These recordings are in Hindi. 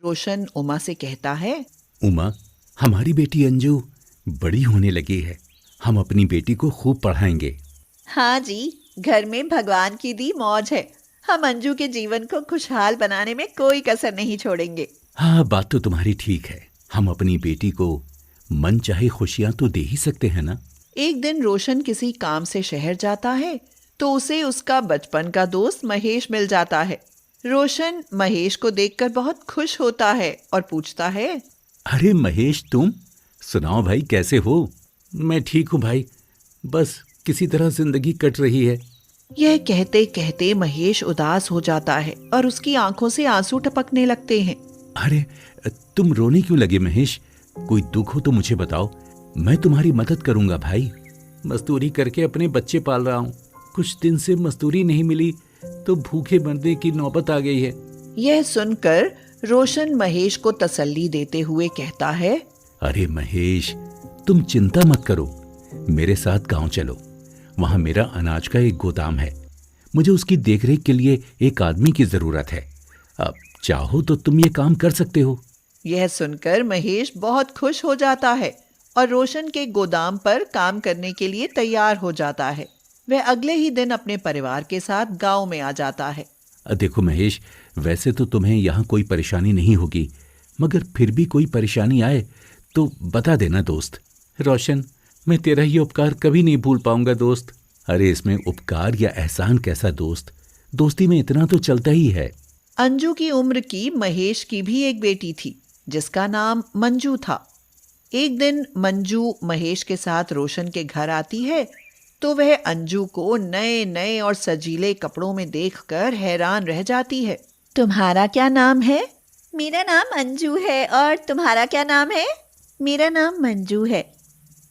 रोशन उमा से कहता है, उमा, हमारी बेटी अंजू बड़ी होने लगी है। हम अपनी बेटी को खूब पढ़ाएंगे। हाँ जी, घर में भगवान की दी मौज है। हम अंजू के जीवन को खुशहाल बनाने में कोई कसर नहीं छोड़ेंगे। हाँ, बात तो तुम्हारी ठीक है। हम अपनी बेटी को मन चाहे खुशियां तो दे ही सकते हैं ना। एक दिन रोशन किसी काम से शहर जाता है तो उसे उसका बचपन का दोस्त महेश मिल जाता है। रोशन महेश को देखकर बहुत खुश होता है और पूछता है, अरे महेश, तुम सुनाओ भाई, कैसे हो? मैं ठीक हूँ भाई, बस किसी तरह जिंदगी कट रही है। यह कहते कहते महेश उदास हो जाता है और उसकी आंखों से आंसू टपकने लगते हैं। अरे, तुम रोने क्यों लगे महेश? कोई दुख हो तो मुझे बताओ, मैं तुम्हारी मदद करूंगा भाई। मजदूरी करके अपने बच्चे पाल रहा हूँ। कुछ दिन से मजदूरी नहीं मिली तो भूखे मरने की नौबत आ गई है। यह सुनकर रोशन महेश को तसल्ली देते हुए कहता है, अरे महेश, तुम चिंता मत करो, मेरे साथ गांव चलो। वहां मेरा अनाज का एक गोदाम है। मुझे उसकी देखरेख के लिए एक आदमी की जरूरत है। अब चाहो तो तुम ये काम कर सकते हो। यह सुनकर महेश बहुत खुश हो जाता है और रोशन के गोदाम पर काम करने के लिए तैयार हो जाता है। वह अगले ही दिन अपने परिवार के साथ गांव में आ जाता है। देखो महेश, वैसे तो तुम्हें यहाँ कोई परेशानी नहीं होगी, मगर फिर भी कोई परेशानी आए तो बता देना दोस्त। रोशन, मैं तेरा ये उपकार कभी नहीं भूल पाऊंगा दोस्त। अरे इसमें उपकार या एहसान कैसा दोस्त, दोस्ती में इतना तो चलता ही है। अंजू की उम्र की महेश की भी एक बेटी थी जिसका नाम मंजू था। एक दिन मंजू महेश के साथ रोशन के घर आती है तो वह अंजू को नए नए और सजीले कपड़ों में देखकर हैरान रह जाती है। तुम्हारा क्या नाम है? मेरा नाम अंजू है। और तुम्हारा क्या नाम है? मेरा नाम मंजू है।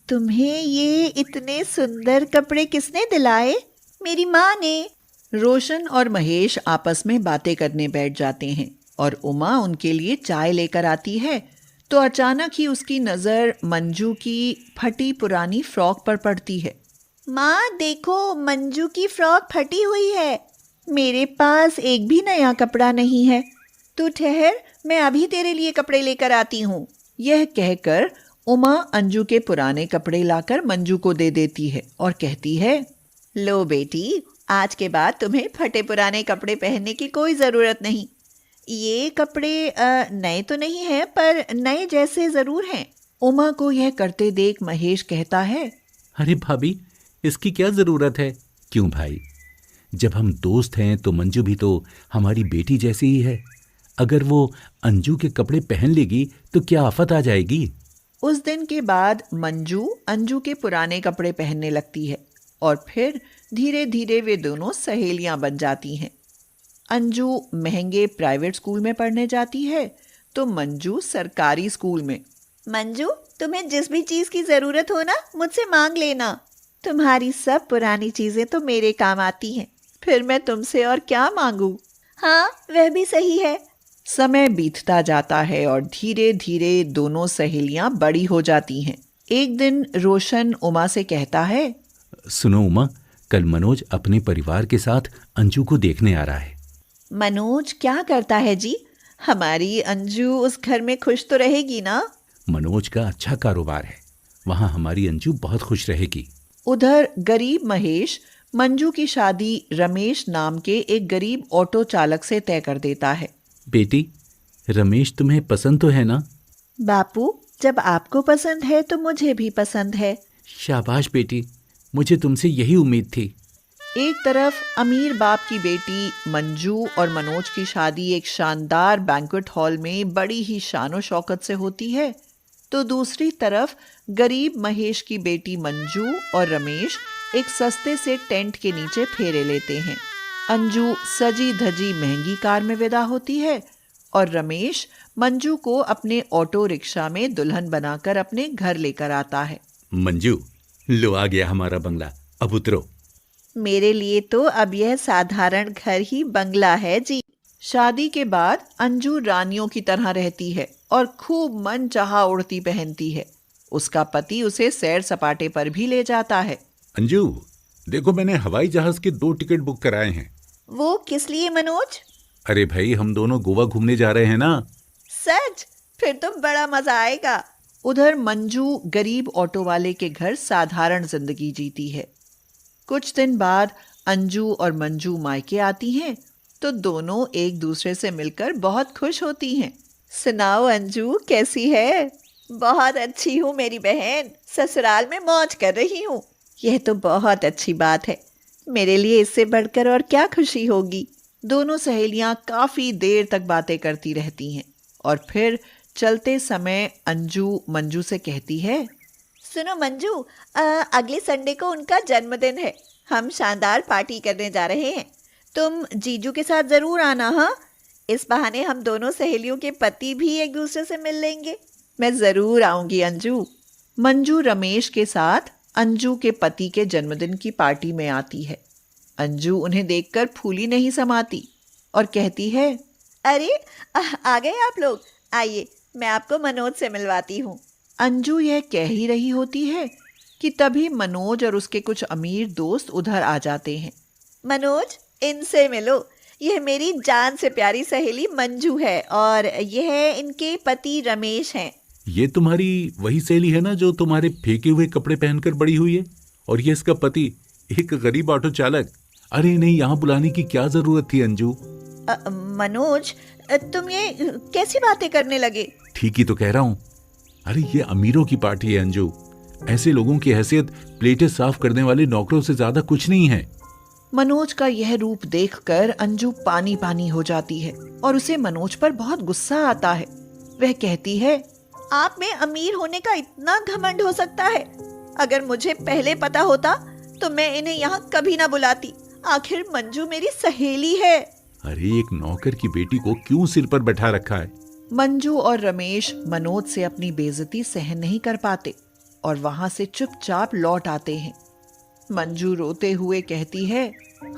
तुम्हें ये इतने सुंदर कपड़े किसने दिलाए? मेरी माँ ने। रोशन और महेश आपस में बातें करने बैठ जाते हैं और उमा उनके लिए चाय लेकर आती है तो अचानक ही उसकी नज़र मंजू की फटी पुरानी फ्रॉक पर पड़ती है। माँ देखो, मंजू की फ्रॉक फटी हुई है। मेरे पास एक भी नया कपड़ा नहीं है। तू ठहर, मैं अभी तेरे लिए कपड़े लेकर आती हूँ। यह कहकर उमा अंजू के पुराने कपड़े लाकर मंजू को दे देती है और कहती है, लो बेटी, आज के बाद तुम्हें फटे पुराने कपड़े पहनने की कोई ज़रूरत नहीं। ये कपड़े नए तो नहीं हैं पर नए जैसे ज़रूर हैं। उमा को यह करते देख महेश कहता है, अरे भाभी, इसकी क्या जरूरत है? क्यों भाई, जब हम दोस्त हैं तो मंजू भी तो हमारी बेटी जैसी ही है। अगर वो अंजू के कपड़े पहन लेगी तो क्या आफत आ जाएगी? उस दिन के बाद मंजू अंजू के पुराने कपड़े पहनने लगती है और फिर धीरे धीरे वे दोनों सहेलियां बन जाती हैं। अंजू महंगे प्राइवेट स्कूल में पढ़ने जाती है तो मंजू सरकारी स्कूल में। मंजू, तुम्हें जिस भी चीज़ की ज़रूरत हो ना, मुझसे मांग लेना। तुम्हारी सब पुरानी चीज़ें तो मेरे काम आती हैं, फिर मैं तुमसे और क्या मांगू? हाँ, वह भी सही है। समय बीतता जाता है और धीरे धीरे दोनों सहेलियां बड़ी हो जाती हैं। एक दिन रोशन उमा से कहता है, सुनो उमा, कल मनोज अपने परिवार के साथ अंजू को देखने आ रहा है। मनोज क्या करता है जी? हमारी अंजू उस घर में खुश तो रहेगी ना? मनोज का अच्छा कारोबार है, वहां हमारी अंजू बहुत खुश रहेगी। उधर गरीब महेश मंजू की शादी रमेश नाम के एक गरीब ऑटो चालक से तय कर देता है। बेटी, रमेश तुम्हें पसंद तो है ना? बापू, जब आपको पसंद है तो मुझे भी पसंद है। शाबाश बेटी, मुझे तुमसे यही उम्मीद थी। एक तरफ अमीर बाप की बेटी मंजू और मनोज की शादी एक शानदार बैंक्वेट हॉल में बड़ी ही शानो शौकत से होती है तो दूसरी तरफ गरीब महेश की बेटी मंजू और रमेश एक सस्ते से टेंट के नीचे फेरे लेते हैं। अंजू सजी धजी महंगी कार में विदा होती है और रमेश मंजू को अपने ऑटो रिक्शा में दुल्हन बनाकर अपने घर लेकर आता है। मंजू, लो आ गया हमारा बंगला, अब उतरो। मेरे लिए तो अब यह साधारण घर ही बंगला है जी। शादी के बाद अंजू रानियों की तरह रहती है और खूब मन चाहा उड़ती पहनती है। उसका पति उसे सैर सपाटे पर भी ले जाता है। अंजू, देखो मैंने हवाई जहाज के 2 टिकट बुक कराए हैं। वो किस लिए मनोज? अरे भाई, हम दोनों गोवा घूमने जा रहे हैं ना। सच? फिर तो बड़ा मजा आएगा। उधर मंजू गरीब ऑटो वाले के घर साधारण जिंदगी जीती है। कुछ दिन बाद अंजू और मंजू मायके आती हैं तो दोनों एक दूसरे से मिलकर बहुत खुश होती हैं। सुनाओ अंजू, कैसी है? बहुत अच्छी हूँ मेरी बहन, ससुराल में मौज कर रही हूँ। यह तो बहुत अच्छी बात है। मेरे लिए इससे बढ़कर और क्या खुशी होगी। दोनों सहेलियां काफी देर तक बातें करती रहती हैं और फिर चलते समय अंजू मंजू से कहती है, सुनो मंजू, अगले संडे को उनका जन्मदिन है। हम शानदार पार्टी करने जा रहे हैं। तुम जीजू के साथ जरूर आना। हाँ, इस बहाने हम दोनों सहेलियों के पति भी एक दूसरे से मिल लेंगे। मैं जरूर आऊंगी अंजू। मंजू रमेश के साथ अंजू के पति के जन्मदिन की पार्टी में आती है। अंजू उन्हें देखकर फूली नहीं समाती और कहती है, अरे आ गए आप लोग। आइए, मैं आपको मनोज से मिलवाती हूँ। अंजू यह कह ही रही होती है कि तभी मनोज और उसके कुछ अमीर दोस्त उधर आ जाते हैं। मनोज, इनसे मिलो। यह मेरी जान से प्यारी सहेली मंजू है और यह इनके पति रमेश हैं। ये तुम्हारी वही सहेली है ना जो तुम्हारे फेंके हुए कपड़े पहनकर बड़ी हुई है? और ये इसका पति एक गरीब ऑटो चालक। अरे नहीं, यहाँ बुलाने की क्या जरूरत थी अंजू? मनोज, तुम ये कैसी बातें करने लगे? ठीक ही तो कह रहा हूँ। अरे ये अमीरों की पार्टी है अंजू। ऐसे लोगों की हैसियत प्लेटें साफ करने वाले नौकरों से ज्यादा कुछ नहीं है। मनोज का यह रूप देखकर अंजू पानी पानी हो जाती है और उसे मनोज पर बहुत गुस्सा आता है। वह कहती है, आप में अमीर होने का इतना घमंड हो सकता है? अगर मुझे पहले पता होता तो मैं इन्हें यहाँ कभी ना बुलाती। आखिर मंजू मेरी सहेली है। अरे एक नौकर की बेटी को क्यों सिर पर बैठा रखा है? मंजू और रमेश मनोज से अपनी बेइज्जती सहन नहीं कर पाते और वहां से चुपचाप लौट आते हैं। मंजू रोते हुए कहती है,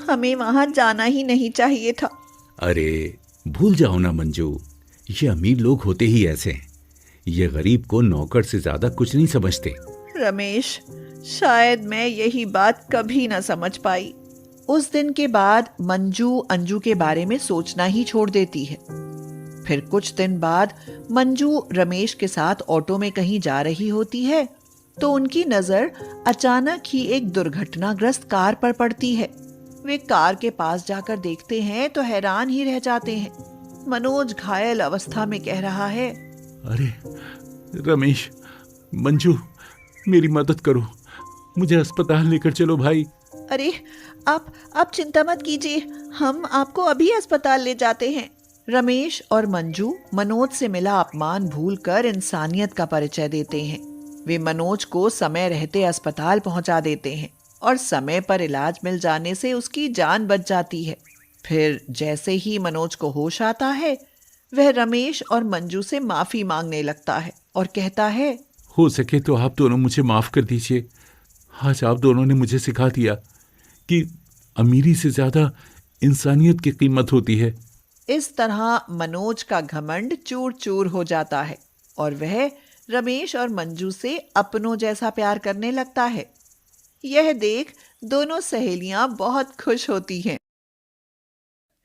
हमें वहां जाना ही नहीं चाहिए था। अरे भूल जाओ ना मंजू, ये अमीर लोग होते ही ऐसे हैं। ये गरीब को नौकर से ज्यादा कुछ नहीं समझते। रमेश, शायद मैं यही बात कभी ना समझ पाई। उस दिन के बाद मंजू अंजू के बारे में सोचना ही छोड़ देती है। फिर कुछ दिन बाद मंजू रमेश के साथ ऑटो में कहीं जा रही होती है तो उनकी नजर अचानक ही एक दुर्घटनाग्रस्त कार पर पड़ती है। वे कार के पास जाकर देखते हैं तो हैरान ही रह जाते हैं। मनोज घायल अवस्था में कह रहा है, अरे रमेश, मंजू, मेरी मदद करो, मुझे अस्पताल लेकर चलो भाई। अरे आप चिंता मत कीजिए, हम आपको अभी अस्पताल ले जाते हैं। रमेश और मंजू मनोज से मिला अपमान भूलकर इंसानियत का परिचय देते हैं। वे मनोज को समय रहते अस्पताल पहुंचा देते हैं और समय पर इलाज मिल जाने से उसकी जान बच जाती है। फिर जैसे ही मनोज को होश आता है, वह रमेश और मंजू से माफी मांगने लगता है और कहता है, हो सके तो आप दोनों मुझे माफ कर दीजिए। आज आप दोनों ने मुझे सिखा दिया कि अमीरी से ज्यादा इंसानियत की कीमत होती है। इस तरह मनोज का घमंड चूर चूर हो जाता है और वह रमेश और मंजू से अपनों जैसा प्यार करने लगता है। यह देख दोनों सहेलियां बहुत खुश होती हैं।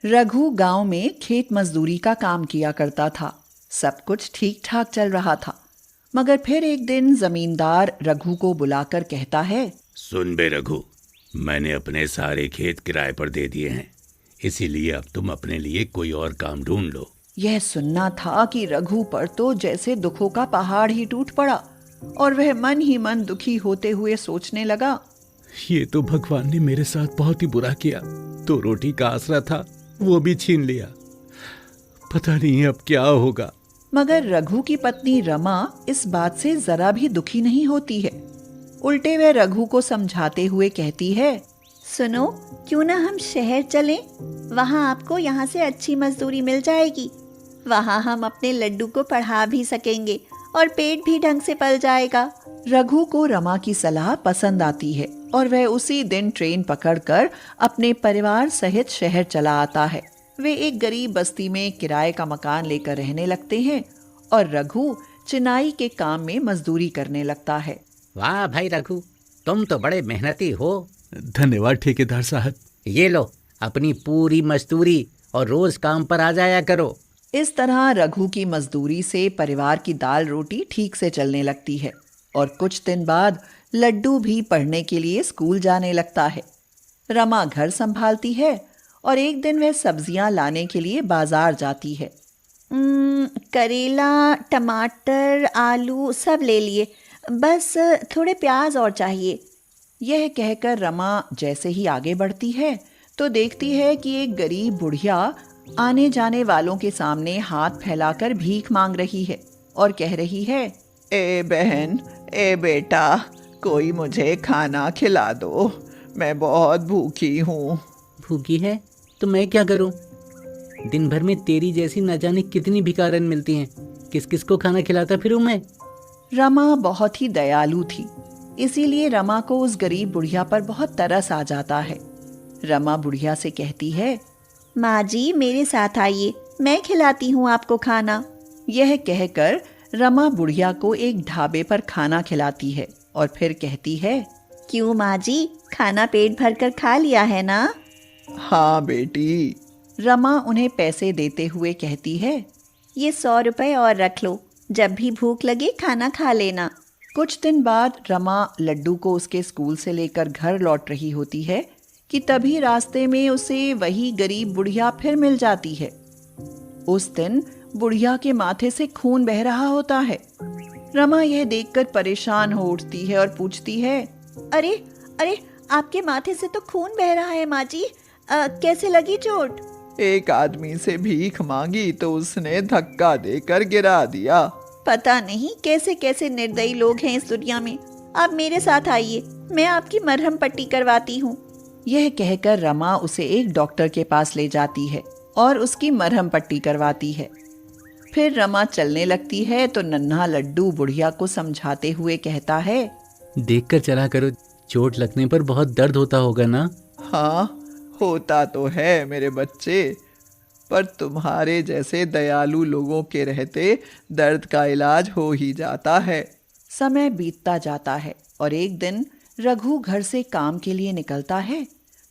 रघु गांव में खेत मजदूरी का काम किया करता था। सब कुछ ठीक ठाक चल रहा था, मगर फिर एक दिन जमींदार रघु को बुलाकर कहता है, सुन बे रघु, मैंने अपने सारे खेत किराए पर दे दिए हैं, इसीलिए अब तुम अपने लिए कोई और काम ढूंढ लो। यह सुनना था कि रघु पर तो जैसे दुखों का पहाड़ ही टूट पड़ा और वह मन ही मन दुखी होते हुए सोचने लगा, ये तो भगवान ने मेरे साथ बहुत ही बुरा किया। तो रोटी का आसरा था, वो भी छीन लिया। पता नहीं अब क्या होगा। मगर रघु की पत्नी रमा इस बात से जरा भी दुखी नहीं होती है। उल्टे वह रघु को समझाते हुए कहती है, सुनो, क्यों ना हम शहर चलें? वहाँ आपको यहाँ से अच्छी मजदूरी मिल जाएगी। वहाँ हम अपने लड्डू को पढ़ा भी सकेंगे और पेट भी ढंग से पल जाएगा। रघु को रमा की सलाह पसंद आती है और वह उसी दिन ट्रेन पकड़कर अपने परिवार सहित शहर चला आता है। वे एक गरीब बस्ती में किराए का मकान लेकर रहने लगते हैं और रघु चिनाई के काम में मजदूरी करने लगता है। वाह भाई रघु, तुम तो बड़े मेहनती हो। धन्यवाद ठेकेदार साहब। ये लो अपनी पूरी मजदूरी और रोज काम पर आ जाया करो। इस तरह रघु की मजदूरी से परिवार की दाल रोटी ठीक से चलने लगती है और कुछ दिन बाद लड्डू भी पढ़ने के लिए स्कूल जाने लगता है। रमा घर संभालती है और एक दिन वह सब्जियां लाने के लिए बाजार जाती है। करेला, टमाटर, आलू सब ले लिए, बस थोड़े प्याज और चाहिए। यह कहकर रमा जैसे ही आगे बढ़ती है तो देखती है कि एक गरीब बुढ़िया आने जाने वालों के सामने हाथ फैलाकर भीख मांग रही है और कह रही है, ए बहन, ए बेटा, कोई मुझे खाना खिला दो, मैं बहुत भूखी हूँ। भूखी है तो मैं क्या करूं? दिन भर में तेरी जैसी न जाने कितनी भिखारन मिलती हैं, किस किस को खाना खिलाता फिरूं मैं? रमा बहुत ही दयालु थी, इसीलिए रमा को उस गरीब बुढ़िया पर बहुत तरस आ जाता है। रमा बुढ़िया से कहती है, माँ जी मेरे साथ आइए, मैं खिलाती हूँ आपको खाना। यह कहकर रमा बुढ़िया को एक ढाबे पर खाना खिलाती है और फिर कहती है, क्यों माँ जी, खाना पेट भर कर खा लिया है ना? हाँ बेटी। रमा उन्हें पैसे देते हुए कहती है, ये 100 रुपए और रख लो, जब भी भूख लगे खाना खा लेना। कुछ दिन बाद रमा लड्डू को उसके स्कूल से लेकर घर लौट रही होती है कि तभी रास्ते में उसे वही गरीब बुढ़िया फिर मिल जाती है। उस दिन बुढ़िया के माथे से खून बह रहा होता है। रमा यह देखकर परेशान हो उठती है और पूछती है, अरे अरे, आपके माथे से तो खून बह रहा है माँ जी, कैसे लगी चोट? एक आदमी से भीख मांगी तो उसने धक्का देकर गिरा दिया। पता नहीं कैसे कैसे निर्दयी लोग हैं इस दुनिया में। आप मेरे साथ आइए, मैं आपकी मरहम पट्टी करवाती हूँ। यह कहकर रमा उसे एक डॉक्टर के पास ले जाती है और उसकी मरहम पट्टी करवाती है। फिर रमा चलने लगती है तो नन्हा लड्डू बुढ़िया को समझाते हुए कहता है, देखकर चला करो, चोट लगने पर बहुत दर्द होता होगा ना? हाँ, होता तो है मेरे बच्चे, पर तुम्हारे जैसे दयालु लोगों के रहते दर्द का इलाज हो ही जाता है। समय बीतता जाता है और एक दिन रघु घर से काम के लिए निकलता है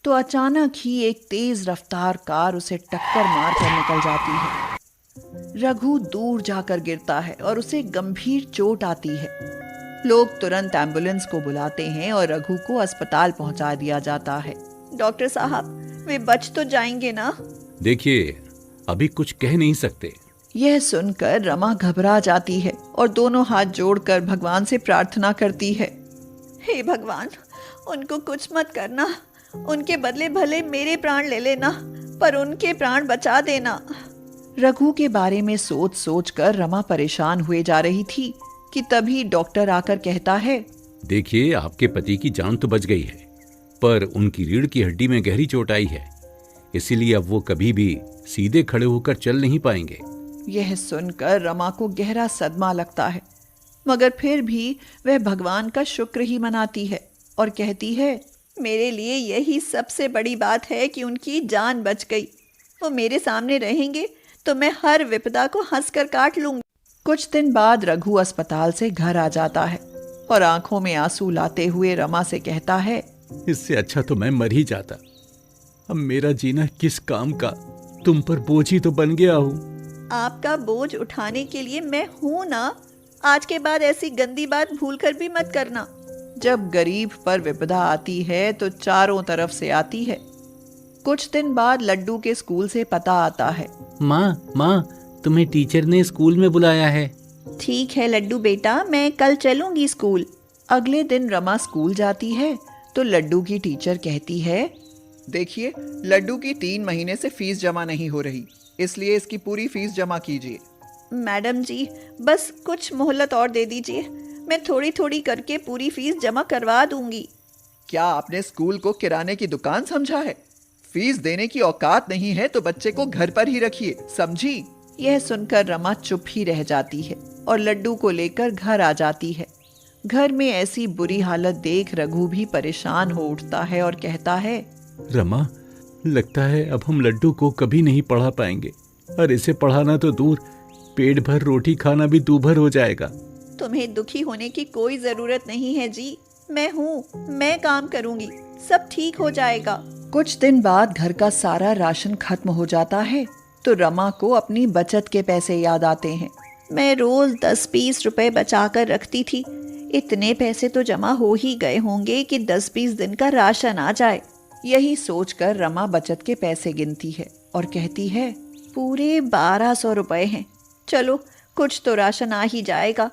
तो अचानक ही एक तेज रफ्तार कार उसे टक्कर मारकर निकल जाती है। रघु दूर जाकर गिरता है और उसे गंभीर चोट आती है। लोग तुरंत एम्बुलेंस को बुलाते हैं और रघु को अस्पताल पहुंचा दिया जाता है। डॉक्टर साहब, वे बच तो जाएंगे ना? देखिए, अभी कुछ कह नहीं सकते। यह सुनकर रमा घबरा जाती है और दोनों हाथ जोड़कर भगवान से प्रार्थना करती है, हे भगवान, उनको कुछ मत करना, उनके बदले भले मेरे प्राण ले लेना, पर उनके प्राण बचा देना। रघु के बारे में सोच सोच कर रमा परेशान हुए जा रही थी कि तभी डॉक्टर आकर कहता है, देखिए, आपके पति की जान तो बच गई है, पर उनकी रीढ़ की हड्डी में गहरी चोट आई है, इसीलिए अब वो कभी भी सीधे खड़े होकर चल नहीं पाएंगे। यह सुनकर रमा को गहरा सदमा लगता है, मगर फिर भी वह भगवान का शुक्र ही मनाती है और कहती है, मेरे लिए यही सबसे बड़ी बात है कि उनकी जान बच गई। वो मेरे सामने रहेंगे तो मैं हर विपदा को हंसकर काट लूंगी। कुछ दिन बाद रघु अस्पताल से घर आ जाता है और आंखों में आंसू लाते हुए रमा से कहता है, इससे अच्छा तो मैं मर ही जाता। अब मेरा जीना किस काम का? तुम पर बोझ ही तो बन गया हूँ। आपका बोझ उठाने के लिए मैं हूँ ना। आज के बाद ऐसी गंदी बात भूलकर भी मत करना। जब गरीब पर विपदा आती है तो चारों तरफ से आती है। कुछ दिन बाद लड्डू के स्कूल से पता आता है, माँ, तुम्हें टीचर ने स्कूल में बुलाया है। ठीक है लड्डू बेटा, मैं कल चलूंगी स्कूल। अगले दिन रमा स्कूल जाती है तो लड्डू की टीचर कहती है, देखिए, लड्डू की 3 महीने से फीस जमा नहीं हो रही, इसलिए इसकी पूरी फीस जमा कीजिए। मैडम जी, बस कुछ मोहलत और दे दीजिए, मैं थोड़ी थोड़ी करके पूरी फीस जमा करवा दूंगी। क्या आपने स्कूल को किराने की दुकान समझा है? फीस देने की औकात नहीं है तो बच्चे को घर पर ही रखिए, समझी? यह सुनकर रमा चुप ही रह जाती है और लड्डू को लेकर घर आ जाती है। घर में ऐसी बुरी हालत देख रघु भी परेशान हो उठता है और कहता है, रमा, लगता है अब हम लड्डू को कभी नहीं पढ़ा पाएंगे, और इसे पढ़ाना तो दूर, पेट भर रोटी खाना भी दूभर हो जाएगा। तुम्हें दुखी होने की कोई जरूरत नहीं है जी, मैं हूँ, मैं काम करूंगी, सब ठीक हो जाएगा। कुछ दिन बाद घर का सारा राशन खत्म हो जाता है तो रमा को अपनी बचत के पैसे याद आते हैं। मैं रोज 10-20 रुपए बचा कर रखती थी। इतने पैसे तो जमा हो ही गए होंगे कि 10-20 दिन का राशन आ जाए। यही सोचकर रमा बचत के पैसे गिनती है और कहती है, पूरे 1200 रुपए हैं। चलो कुछ तो राशन आ ही जाएगा।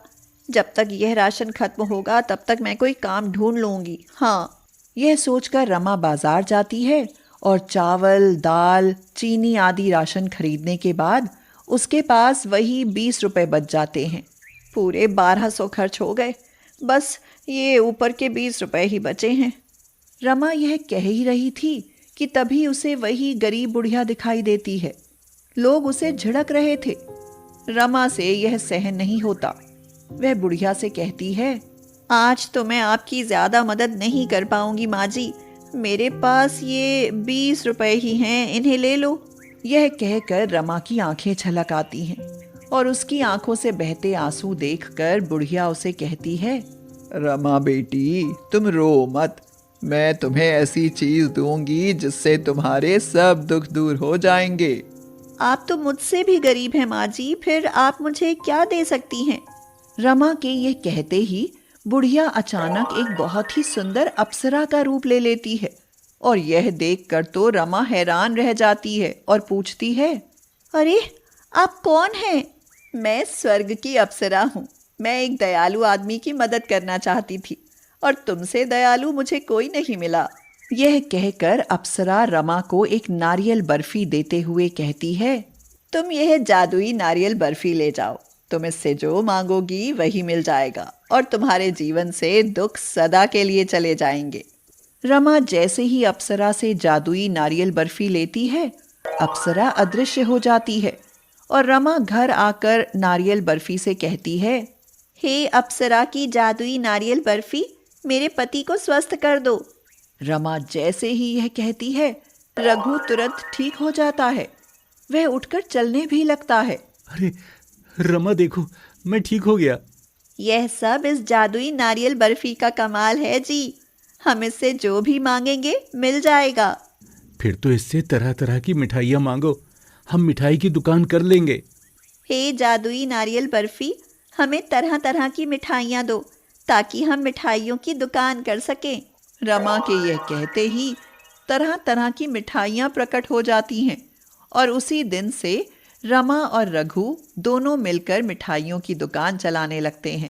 जब तक यह राशन खत्म होगा तब तक मैं कोई काम ढूंढ लूंगी। हाँ, यह सोचकर रमा बाजार जाती है और चावल, दाल, चीनी आदि राशन खरीदने के बाद उसके पास वही 20 रुपए बच जाते हैं। पूरे 1200 खर्च हो गए। बस ये ऊपर के 20 रुपए ही बचे हैं। रमा यह कह ही रही थी कि तभी उसे वही गरीब बुढ़िया दिखाई देती है। लोग उसे झिड़क रहे थे। रमा से यह सहन नहीं होता। वह बुढ़िया से कहती है, आज तो मैं आपकी ज्यादा मदद नहीं कर पाऊंगी माँ जी। मेरे पास ये 20 रुपए ही हैं, इन्हें ले लो। यह कहकर रमा की आंखें छलक आती हैं और उसकी आंखों से बहते आंसू देखकर बुढ़िया उसे कहती है, रमा बेटी, तुम रो मत। मैं तुम्हें ऐसी चीज दूंगी जिससे तुम्हारे सब दुख दूर हो जाएंगे। आप तो मुझसे भी गरीब हैं माँ जी, फिर आप मुझे क्या दे सकती हैं? रमा के ये कहते ही बुढ़िया अचानक एक बहुत ही सुंदर अप्सरा का रूप ले लेती है और यह देखकर तो रमा हैरान रह जाती है और पूछती है, अरे आप कौन हैं? मैं स्वर्ग की अप्सरा हूँ। मैं एक दयालु आदमी की मदद करना चाहती थी और तुमसे दयालु मुझे कोई नहीं मिला। यह कहकर अप्सरा रमा को एक नारियल बर्फी देते हुए कहती है, तुम यह जादुई नारियल बर्फी ले जाओ। तुम इससे जो मांगोगी वही मिल जाएगा और तुम्हारे जीवन से दुख सदा के लिए चले जाएंगे। रमा जैसे ही अप्सरा से जादुई नारियल बर्फी लेती है, अप्सरा अदृश्य हो जाती है और रमा घर आकर नारियल बर्फी से कहती है, हे अप्सरा की जादुई नारियल बर्फी, मेरे पति को स्वस्थ कर दो। रमा जैसे ही यह कहती है, रघु तुरंत ठीक हो जाता है। वह उठकर चलने भी लगता है। अरे रमा देखो, मैं ठीक हो गया। यह सब इस जादुई नारियल बर्फी का कमाल है जी। हम इससे जो भी मांगेंगे मिल जाएगा। फिर तो इससे तरह तरह की मिठाइयाँ मांगो, हम मिठाई की दुकान कर लेंगे। हे जादुई नारियल बर्फी, हमें तरह तरह की मिठाइयाँ दो ताकि हम मिठाइयों की दुकान कर सकें। रमा के यह कहते ही तरह तरह की मिठाइयाँ प्रकट हो जाती हैं और उसी दिन से रमा और रघु दोनों मिलकर मिठाइयों की दुकान चलाने लगते हैं।